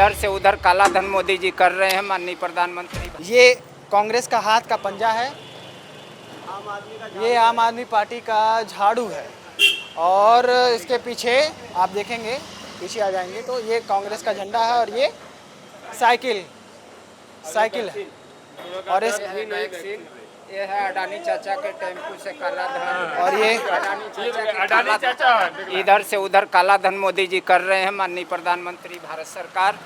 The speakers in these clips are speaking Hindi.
इधर से उधर काला धन मोदी जी कर रहे हैं माननीय प्रधानमंत्री। ये कांग्रेस का हाथ का पंजा है, ये आम आदमी पार्टी का झाड़ू है और इसके पीछे आप देखेंगे, पीछे आ जाएंगे तो ये कांग्रेस का झंडा है और ये साइकिल है और इस ये है अडानी चाचा के टेम्पू से काला धन, और ये अडानी चाचा इधर से उधर काला धन मोदी जी कर रहे हैं माननीय प्रधानमंत्री भारत सरकार।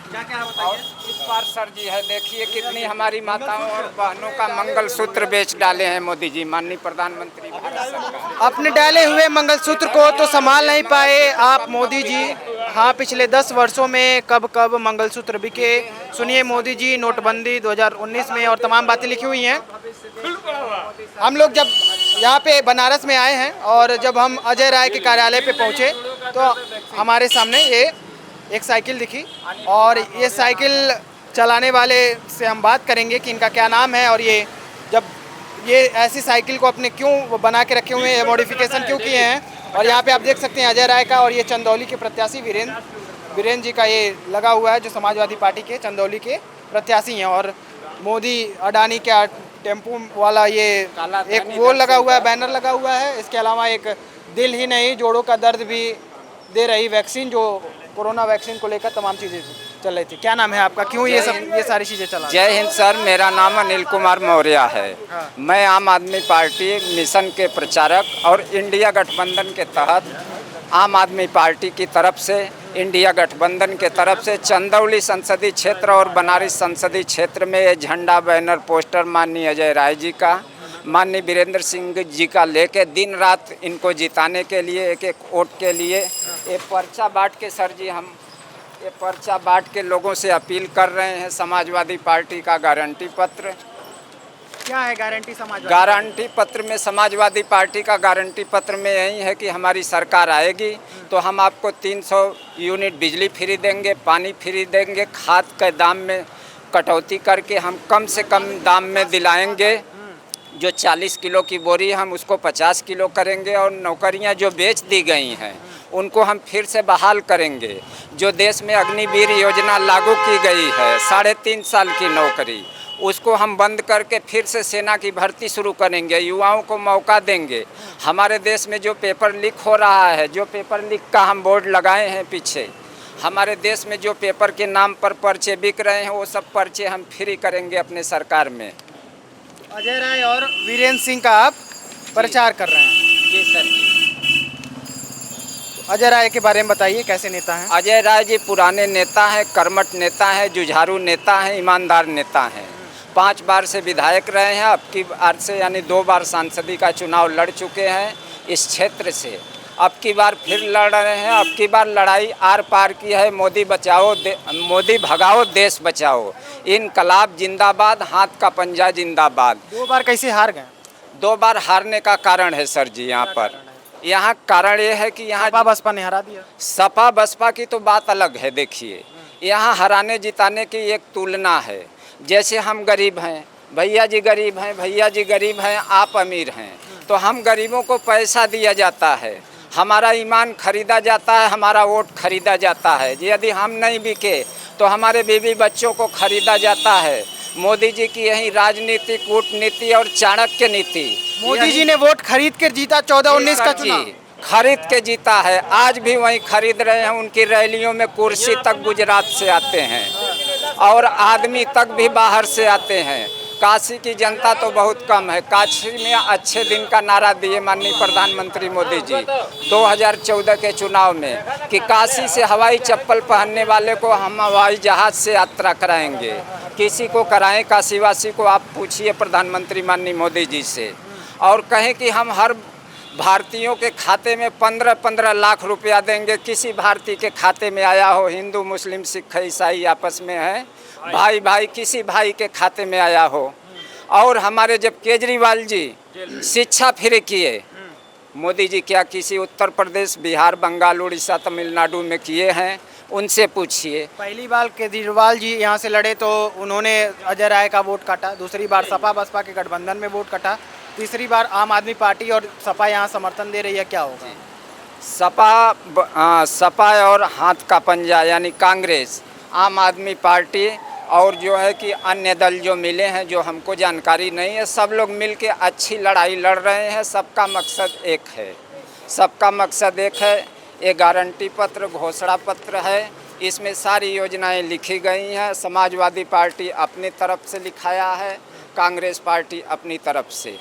और इस बार सर जी है, देखिए कितनी हमारी माताओं और बहनों का मंगल सूत्र बेच डाले हैं मोदी जी माननीय प्रधानमंत्री भारत सरकार। अपने डाले हुए मंगलसूत्र को तो संभाल नहीं पाए आप मोदी जी। हाँ, पिछले 10 वर्षों में कब मंगलसूत्र बिके। सुनिए मोदी जी, नोटबंदी 2019 में और तमाम बातें लिखी हुई हैं। हम लोग जब यहाँ पे बनारस में आए हैं और जब हम अजय राय के कार्यालय पे पहुँचे तो हमारे सामने ये एक साइकिल दिखी और ये साइकिल चलाने वाले से हम बात करेंगे कि इनका क्या नाम है और ये जब ये ऐसी साइकिल को अपने क्यों बना के रखे हुए हैं, मॉडिफिकेशन क्यों किए हैं। और यहाँ पे आप देख सकते हैं अजय राय का और ये चंदौली के प्रत्याशी वीरेंद्र जी का ये लगा हुआ है, जो समाजवादी पार्टी के चंदौली के प्रत्याशी हैं। और मोदी अडानी का टेम्पू वाला ये एक वो लगा हुआ है, बैनर लगा हुआ है। इसके अलावा एक दिल ही नहीं जोड़ों का दर्द भी दे रही वैक्सीन, जो कोरोना वैक्सीन को लेकर तमाम चीज़ें चल रही थी। क्या नाम है आपका, क्यों ये सारी चीज़ें चला? जय हिंद सर, मेरा नाम अनिल कुमार मौर्य है। हाँ। मैं आम आदमी पार्टी मिशन के प्रचारक और इंडिया गठबंधन के तहत आम आदमी पार्टी की तरफ से, इंडिया गठबंधन के तरफ से चंदौली संसदीय क्षेत्र और बनारस संसदीय क्षेत्र में ये झंडा, बैनर, पोस्टर माननीय अजय राय जी का, माननीय वीरेंद्र सिंह जी का लेके दिन रात इनको जिताने के लिए, एक वोट के लिए ये पर्चा बांट के सर जी हम ये पर्चा बांट के लोगों से अपील कर रहे हैं। समाजवादी पार्टी का गारंटी पत्र, क्या है गारंटी समाजवादी? गारंटी पत्र में समाजवादी पार्टी का गारंटी पत्र में यही है कि हमारी सरकार आएगी तो हम आपको 300 यूनिट बिजली फ्री देंगे, पानी फ्री देंगे, खाद के दाम में कटौती करके हम कम से कम दाम में दिलाएंगे। जो 40 किलो की बोरी हम उसको 50 किलो करेंगे और नौकरियां जो बेच दी गई हैं उनको हम फिर से बहाल करेंगे। जो देश में अग्निवीर योजना लागू की गई है 3.5 साल की नौकरी, उसको हम बंद करके फिर से सेना की भर्ती शुरू करेंगे, युवाओं को मौका देंगे। हमारे देश में जो पेपर लीक हो रहा है, जो पेपर लीक का हम बोर्ड लगाए हैं पीछे, हमारे देश में जो पेपर के नाम पर पर्चे बिक रहे हैं वो सब पर्चे हम फ्री करेंगे अपने सरकार में। अजय राय और वीरेंद्र सिंह का आप प्रचार कर रहे हैं? जी सर जी। अजय राय के बारे में बताइए, कैसे नेता हैं? अजय राय जी पुराने नेता हैं, कर्मठ नेता हैं, जुझारू नेता हैं, ईमानदार नेता हैं। 5 बार से विधायक रहे हैं, अब की बार से यानी 2 बार सांसदी का चुनाव लड़ चुके हैं इस क्षेत्र से। अब की बार फिर लड़ रहे हैं। अब की बार लड़ाई आर पार की है। मोदी बचाओ, मोदी भगाओ, देश बचाओ। इनकलाब जिंदाबाद, हाथ का पंजा जिंदाबाद। 2 बार कैसे हार गए? 2 बार हारने का कारण है सर जी यहाँ कारण ये है कि यहाँ सपा बसपा ने हरा दिया। सपा बसपा की तो बात अलग है। देखिए यहाँ हराने जिताने की एक तुलना है। जैसे हम गरीब हैं, भैया जी गरीब हैं, भैया जी गरीब हैं, आप अमीर हैं, तो हम गरीबों को पैसा दिया जाता है, हमारा ईमान खरीदा जाता है, हमारा वोट खरीदा जाता है। यदि हम नहीं बिके तो हमारे बीवी बच्चों को खरीदा जाता है। मोदी जी की यही राजनीति, कूटनीति और चाणक्य नीति। मोदी जी ने वोट खरीद कर जीता 14-19 का चुनाव। खरीद के जीता है, आज भी वही खरीद रहे हैं। उनकी रैलियों में कुर्सी तक गुजरात से आते हैं और आदमी तक भी बाहर से आते हैं। काशी की जनता तो बहुत कम है। काशी में अच्छे दिन का नारा दिए माननीय प्रधानमंत्री मोदी जी 2014 के चुनाव में कि काशी से हवाई चप्पल पहनने वाले को हम हवाई जहाज़ से यात्रा कराएंगे। किसी को कराएं, काशीवासी को आप पूछिए प्रधानमंत्री माननीय मोदी जी से। और कहें कि हम हर भारतीयों के खाते में 15-15 लाख रुपया देंगे। किसी भारतीय के खाते में आया हो? हिंदू, मुस्लिम, सिख, ईसाई आपस में है, भाई भाई, किसी भाई के खाते में आया हो? और हमारे जब केजरीवाल जी शिक्षा फ्री किए, मोदी जी क्या किसी उत्तर प्रदेश, बिहार, बंगाल, उड़ीसा, तमिलनाडु में किए हैं? उनसे पूछिए। पहली बार केजरीवाल जी यहाँ से लड़े तो उन्होंने अजय राय का वोट काटा, दूसरी बार सपा बसपा के गठबंधन में वोट काटा, तीसरी बार आम आदमी पार्टी और सपा यहाँ समर्थन दे रही है। क्या होगा? सपा और हाथ का पंजा यानी कांग्रेस आम आदमी पार्टी और जो है कि अन्य दल जो मिले हैं, जो हमको जानकारी नहीं है, सब लोग मिल के अच्छी लड़ाई लड़ रहे हैं। सबका मकसद एक है, सबका मकसद एक है। ये गारंटी पत्र, घोषणा पत्र है, इसमें सारी योजनाएं लिखी गई हैं। समाजवादी पार्टी अपनी तरफ से लिखाया है, कांग्रेस पार्टी अपनी तरफ से,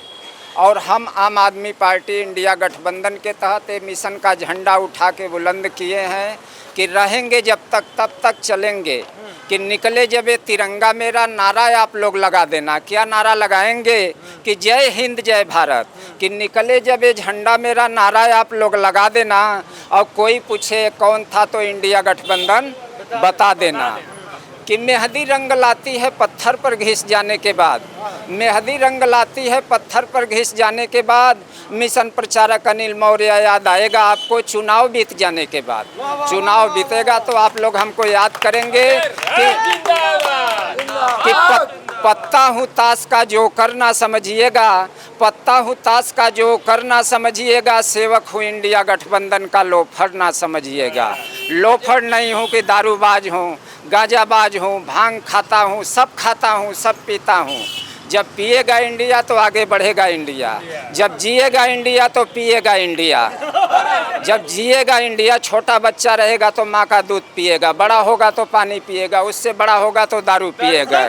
और हम आम आदमी पार्टी इंडिया गठबंधन के तहत ये मिशन का झंडा उठा के बुलंद किए हैं कि रहेंगे जब तक तब तक चलेंगे, कि निकले जब ये तिरंगा मेरा नारा आप लोग लगा देना। क्या नारा लगाएंगे? कि जय हिंद जय भारत। कि निकले जब ये झंडा मेरा नारा आप लोग लगा देना, और कोई पूछे कौन था तो इंडिया गठबंधन बता देना। कि मेहंदी रंग लाती है पत्थर पर घिस जाने के बाद, मेहंदी रंग लाती है पत्थर पर घिस जाने के बाद, मिशन प्रचारक अनिल मौर्य याद आएगा आपको चुनाव बीत जाने के बाद। चुनाव बीतेगा तो आप लोग हमको याद करेंगे कि पत्ता हूँ ताश का जो करना समझिएगा, पत्ता हूँ ताश का जो करना समझिएगा, सेवक हूँ इंडिया गठबंधन का लोफर ना समझिएगा। लोफर नहीं हूँ कि दारूबाज हूँ, गांजाबाज हूँ, भांग खाता हूँ, सब खाता हूँ, सब पीता हूँ। जब पिएगा इंडिया तो आगे बढ़ेगा इंडिया, जब जिएगा इंडिया तो पिएगा इंडिया। जब जिएगा इंडिया, छोटा बच्चा रहेगा तो माँ का दूध पिएगा, बड़ा होगा तो पानी पिएगा, उससे बड़ा होगा तो दारू पिएगा।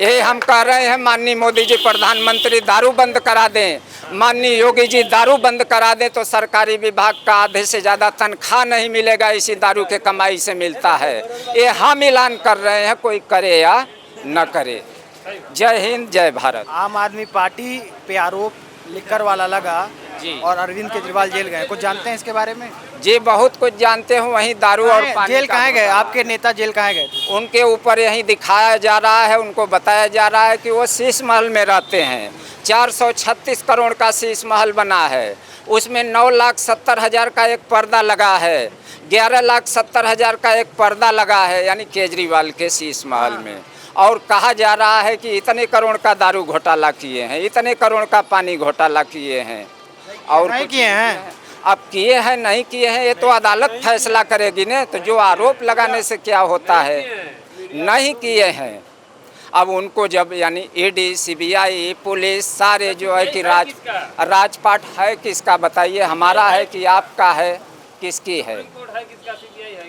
यही हम कह रहे हैं, माननीय मोदी जी प्रधानमंत्री दारू बंद करा दें, माननीय योगी जी दारू बंद करा दें तो सरकारी विभाग का आधे से ज़्यादा तनख्वाह नहीं मिलेगा, इसी दारू के कमाई से मिलता है। ये हम ऐलान कर रहे हैं, कोई करे या न करे। जय हिंद जय भारत। आम आदमी पार्टी पे आरोप लिकर वाला लगा जी, और अरविंद केजरीवाल जेल गए, कुछ जानते हैं इसके बारे में? जी बहुत कुछ जानते हैं। वहीं दारू और पानी जेल का कहाँ गए आपके नेता, जेल कहाँ गए थे? उनके ऊपर यही दिखाया जा रहा है, उनको बताया जा रहा है कि वो शीश महल में रहते हैं। 436 करोड़ का शीश महल बना है, उसमें 9,70,000 का एक पर्दा लगा है, 11,70,000 का एक पर्दा लगा है, यानी केजरीवाल के शीश महल में। और कहा जा रहा है कि इतने करोड़ का दारू घोटाला किए हैं, इतने करोड़ का पानी घोटाला किए हैं। और नहीं किए हैं? अब किए हैं नहीं किए हैं ये तो अदालत फैसला करेगी ने। तो जो आरोप लगाने से क्या होता है, नहीं किए हैं। अब उनको जब यानी ईडी, सीबीआई, पुलिस सारे जो है कि राजपाट है किसका बताइए, हमारा है कि आपका है, किसकी है?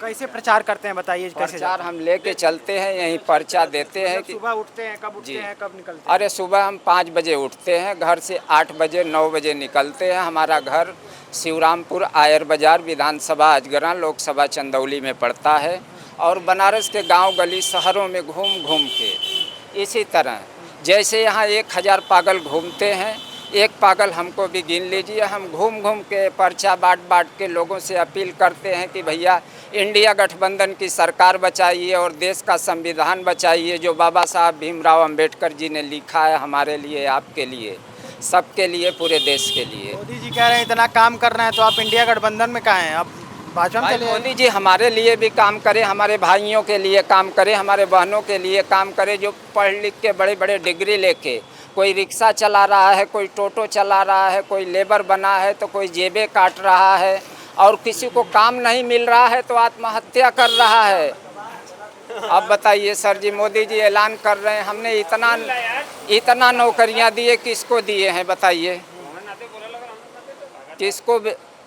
कैसे प्रचार करते हैं बताइए? कैसे प्रचार हम लेके चलते हैं, यहीं पर्चा देते हैं कि सुबह उठते हैं, कब उठते हैं, कब निकलते हैं? अरे सुबह हम 5 बजे उठते हैं, घर से 8 बजे 9 बजे निकलते हैं। हमारा घर शिवरामपुर आयर बाजार विधानसभा अजगरा लोकसभा चंदौली में पड़ता है, और बनारस के गांव गली शहरों में घूम घूम के इसी तरह जैसे यहाँ 1000 पागल घूमते हैं, एक पागल हमको भी गिन लीजिए। हम घूम घूम के पर्चा बांट के लोगों से अपील करते हैं कि भैया इंडिया गठबंधन की सरकार बचाइए और देश का संविधान बचाइए, जो बाबा साहब भीमराव अंबेडकर जी ने लिखा है हमारे लिए, आपके लिए, सबके लिए, पूरे देश के लिए। मोदी जी कह रहे हैं इतना काम करना है तो आप इंडिया गठबंधन में कहाँ हैं? अब भाजपा में भाई चले जाइए। मोदी जी हमारे लिए भी काम करें, हमारे भाइयों के लिए काम करें, हमारे बहनों के लिए काम करें, जो पढ़ लिख के बड़े बड़े डिग्री लेके कोई रिक्शा चला रहा है, कोई टोटो चला रहा है, कोई लेबर बना है, तो कोई जेबें काट रहा है, और किसी को काम नहीं मिल रहा है तो आत्महत्या कर रहा है। अब बताइए सर जी, मोदी जी ऐलान कर रहे हैं हमने इतना नौकरियां दिए, किसको दिए हैं बताइए?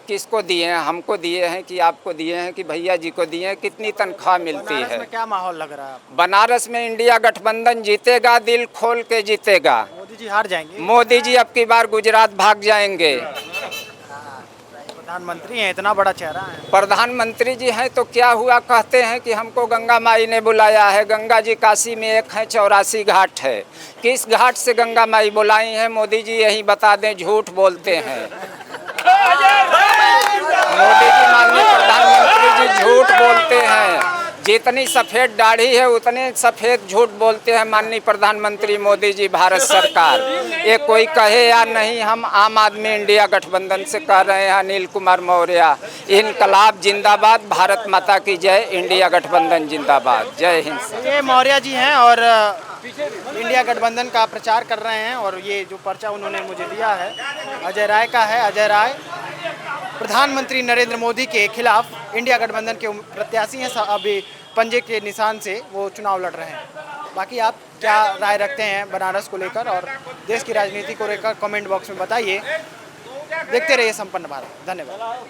किसको दिए हैं? हमको दिए हैं कि आपको दिए हैं कि भैया जी को दिए हैं? कितनी तनख्वाह मिलती बनारस है? में क्या माहौल लग रहा है आपको? बनारस में इंडिया गठबंधन जीतेगा, दिल खोल के जीतेगा। मोदी जी हार जाएंगे? मोदी जी अब की बार गुजरात भाग जाएंगे। प्रधानमंत्री हैं, इतना बड़ा चेहरा है। प्रधानमंत्री जी हैं तो क्या हुआ, कहते हैं कि हमको गंगा माई ने बुलाया है। गंगा जी काशी में एक है, 84 घाट है। किस घाट से गंगा माई बुलाई हैं मोदी जी यही बता दें, झूठ बोलते हैं। मोदी जी माननीय प्रधानमंत्री जी झूठ बोलते हैं, जितनी सफ़ेद दाढ़ी है उतने सफ़ेद झूठ बोलते हैं माननीय प्रधानमंत्री मोदी जी, भारत सरकार। ये कोई कहे या नहीं, हम आम आदमी इंडिया गठबंधन से कह रहे हैं, अनिल कुमार मौर्य इनकलाब जिंदाबाद, भारत माता की जय, इंडिया गठबंधन जिंदाबाद, जय हिंद। ये मौर्य जी हैं और इंडिया गठबंधन का प्रचार कर रहे हैं, और ये जो पर्चा उन्होंने मुझे दिया है अजय राय का है। अजय राय प्रधानमंत्री नरेंद्र मोदी के खिलाफ इंडिया गठबंधन के प्रत्याशी हैं। अभी पंजे के निशान से वो चुनाव लड़ रहे हैं। बाकी आप क्या राय रखते हैं बनारस को लेकर और देश की राजनीति को लेकर कमेंट बॉक्स में बताइए। देखते रहिए संपन्न भारत। धन्यवाद।